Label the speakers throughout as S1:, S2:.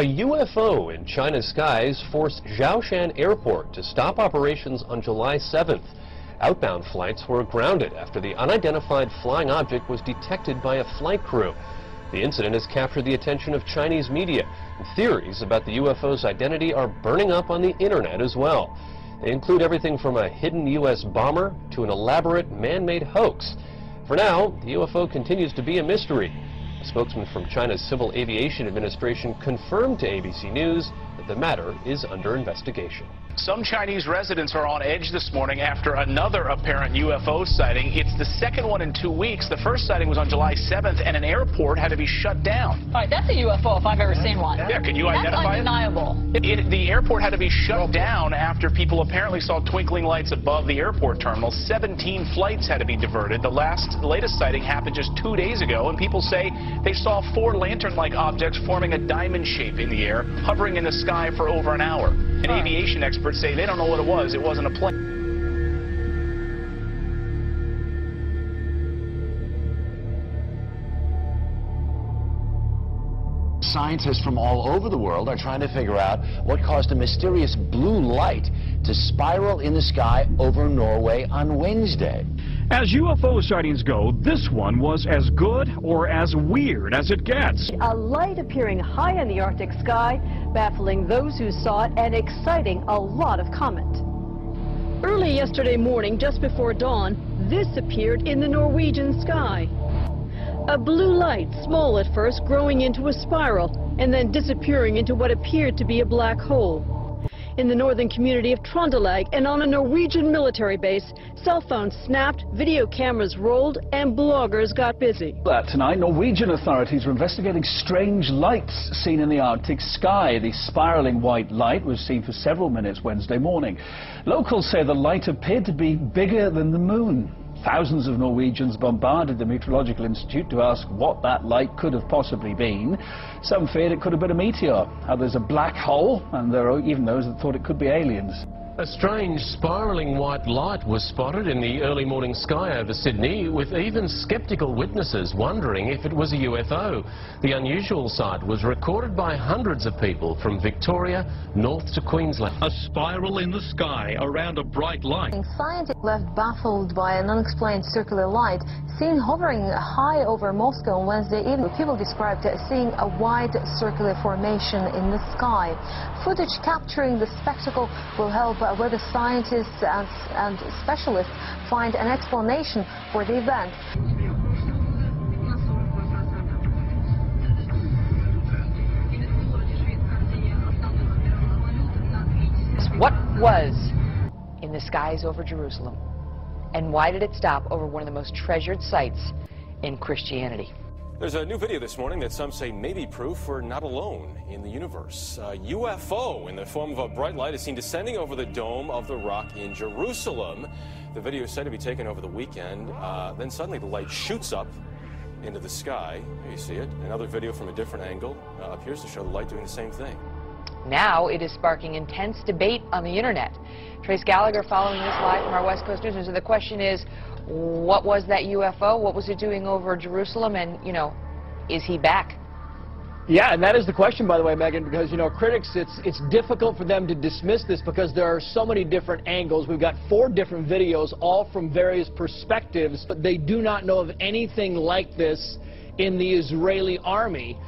S1: A UFO in China's skies forced Zhoushan Airport to stop operations on July 7th. Outbound flights were grounded after the unidentified flying object was detected by a flight crew. The incident has captured the attention of Chinese media, and theories about the UFO's identity are burning up on the internet as well. They include everything from a hidden U.S. bomber to an elaborate man-made hoax. For now, the UFO continues to be a mystery. A spokesman from China's Civil Aviation Administration confirmed to ABC News that the matter is under investigation.
S2: Some Chinese residents are on edge this morning after another apparent UFO sighting. It's the second one in 2 weeks. The first sighting was on July 7th, and an airport had to be shut down.
S3: All right, that's a UFO if I've ever seen one.
S2: Yeah, can you identify it?
S3: That's undeniable.
S2: The airport had to be shut down after people apparently saw twinkling lights above the airport terminal. 17 flights had to be diverted. The latest sighting happened just 2 days ago, and people say they saw 4 lantern-like objects forming a diamond shape in the air, hovering in the sky for over an hour. And aviation experts say they don't know what it was. It wasn't a plane.
S4: Scientists from all over the world are trying to figure out what caused a mysterious blue light to spiral in the sky over Norway on Wednesday.
S5: As UFO sightings go, this one was as good or as weird as it gets.
S6: A light appearing high in the Arctic sky, baffling those who saw it and exciting a lot of comment. Early yesterday morning, just before dawn, this appeared in the Norwegian sky. A blue light, small at first, growing into a spiral and then disappearing into what appeared to be a black hole. In the northern community of Trondelag and on a Norwegian military base, cell phones snapped, video cameras rolled, and bloggers got busy.
S5: Tonight, Norwegian authorities are investigating strange lights seen in the Arctic sky. The spiraling white light was seen for several minutes Wednesday morning. Locals say the light appeared to be bigger than the moon. Thousands of Norwegians bombarded the Meteorological Institute to ask what that light could have possibly been. Some feared it could have been a meteor, others a black hole, and there are even those that thought it could be aliens.
S1: A strange spiraling white light was spotted in the early morning sky over Sydney, with even skeptical witnesses wondering if it was a UFO. The unusual sight was recorded by hundreds of people from Victoria north to Queensland.
S5: A spiral in the sky around a bright light.
S7: Scientists left baffled by an unexplained circular light seen hovering high over Moscow on Wednesday evening. People described seeing a wide circular formation in the sky. Footage capturing the spectacle will help whether scientists and specialists find an explanation for the event.
S8: What was in the skies over Jerusalem, and why did it stop over one of the most treasured sites in Christianity?
S9: There's a new video this morning that some say may be proof we're not alone in the universe. A UFO in the form of a bright light is seen descending over the Dome of the Rock in Jerusalem. The video is said to be taken over the weekend. Then suddenly the light shoots up into the sky. Here you see it. Another video from a different angle appears to show the light doing the same thing.
S8: Now it is sparking intense debate on the internet. Trace Gallagher following this live from our West Coast News. So the question is, what was that UFO? What was it doing over Jerusalem? And, you know, is he back?
S10: Yeah, and that is the question, by the way, Megan, because, you know, critics, it's difficult for them to dismiss this because there are so many different angles. We've got 4 different videos, all from various perspectives, but they do not know of anything like this in the Israeli army.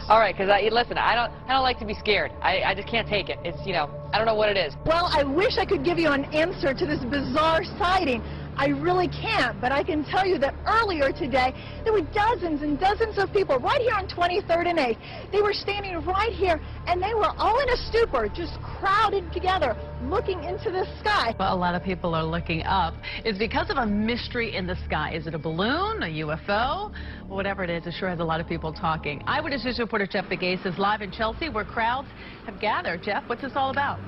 S8: All right, because listen, I don't like to be scared. I just can't take it. It's, you know, I don't know what it is.
S6: Well, I wish I could give you an answer to this bizarre sighting. I really can't, but I can tell you that earlier today, there were dozens and dozens of people right here on 23rd and 8th. They were standing right here, and they were all in a stupor, just crowded together, looking into the sky.
S3: Well, a lot of people are looking up. It's because of a mystery in the sky. Is it a balloon, a UFO? Whatever it is, it sure has a lot of people talking. Eyewitness News reporter Jeff Begay is live in Chelsea, where crowds have gathered. Jeff, what's this all about?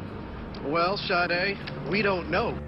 S11: Well, Sade, we don't know.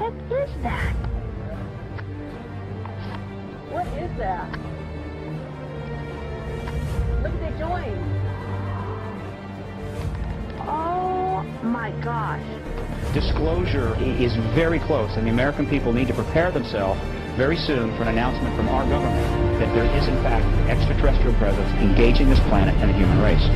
S6: heck is that? What is that? Look at the joint. Oh my gosh.
S12: Disclosure is very close, and the American people need to prepare themselves very soon for an announcement from our government that there is, in fact, an extraterrestrial presence engaging this planet and the human race.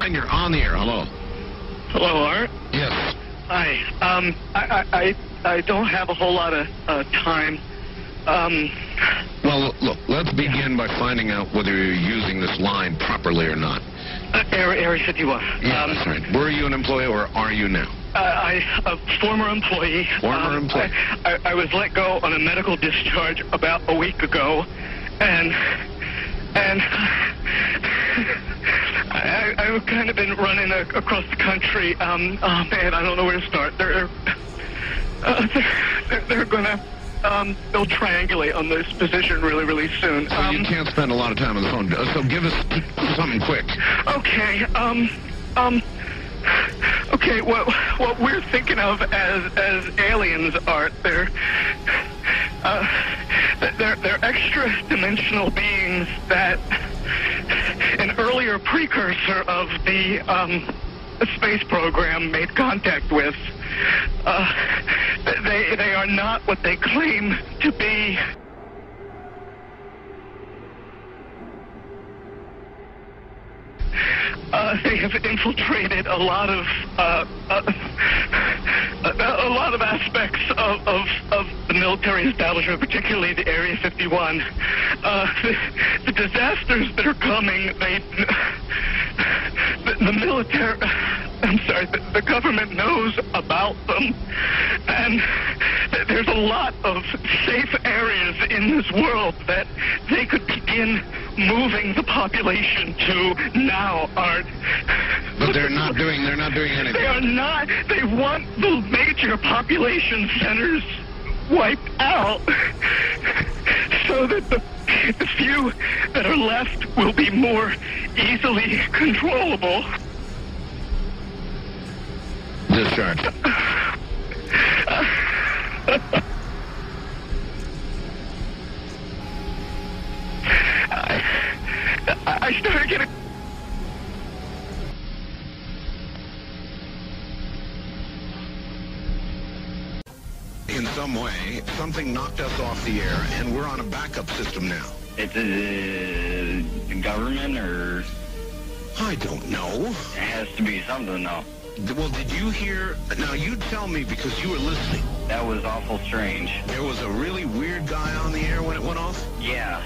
S13: You're on the air. Hello.
S11: Hello, Art.
S13: Yes.
S11: Hi. I don't have a whole lot of time.
S13: Well, look, let's begin by finding out whether you're using this line properly or not.
S11: Area 51.
S13: Yeah, that's right. Were you an employee or are you now?
S11: A former employee.
S13: Former employee.
S11: I was let go on a medical discharge about a week ago, and I've kind of been running across the country. Oh man, I don't know where to start. They're gonna they'll triangulate on this position really soon.
S13: So you can't spend a lot of time on the phone. So give us something quick.
S11: Okay. Okay. What we're thinking of as aliens, Art, they're extra-dimensional beings that an earlier precursor of the space program made contact with. They are not what they claim to be. They have infiltrated a lot of aspects of the military establishment, particularly the Area 51. The disasters that are coming, the military, the government knows about them, and there's a lot of safe areas in this world that they could begin moving the population to now, Art.
S13: But they're not doing anything.
S11: They are not. They want the major population centers wiped out so that the few that are left will be more easily controllable.
S13: Discharge.
S11: I started getting...
S13: In some way, something knocked us off the air, and we're on a backup system now.
S14: It's the government, or...
S13: I don't know.
S14: It has to be something, though.
S13: Well, did you hear... Now, you tell me, because you were listening.
S14: That was awful strange.
S13: There was a really weird guy on the air when it went off?
S14: Yeah.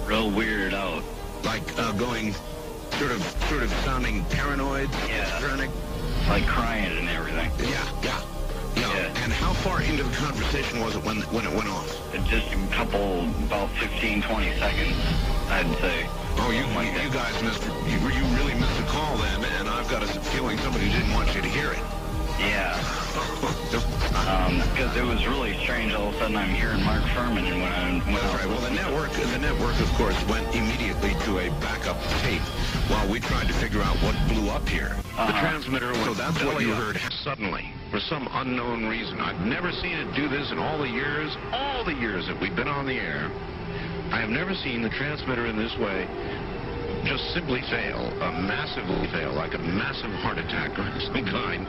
S14: Real weirded out.
S13: Like, going... Sort of sounding paranoid?
S14: Yeah.
S13: Schizophrenic?
S14: Like crying and everything.
S13: Yeah. And how far into the conversation was it when it went off?
S14: Just a couple, about 15, 20 seconds, I'd say.
S13: Oh, you guys missed... You really missed a call then, and I've got a feeling somebody didn't want you to hear it.
S14: Yeah. Because it was really strange. All of a sudden, I'm hearing Mark Furman, and when I
S13: Right. Well, the network, of course, went immediately to a backup tape while we tried to figure out what blew up here. The transmitter went. So that's what you heard suddenly, for some unknown reason. I've never seen it do this in all the years that we've been on the air. I have never seen the transmitter in this way just simply fail, massively fail, like a massive heart attack of some kind.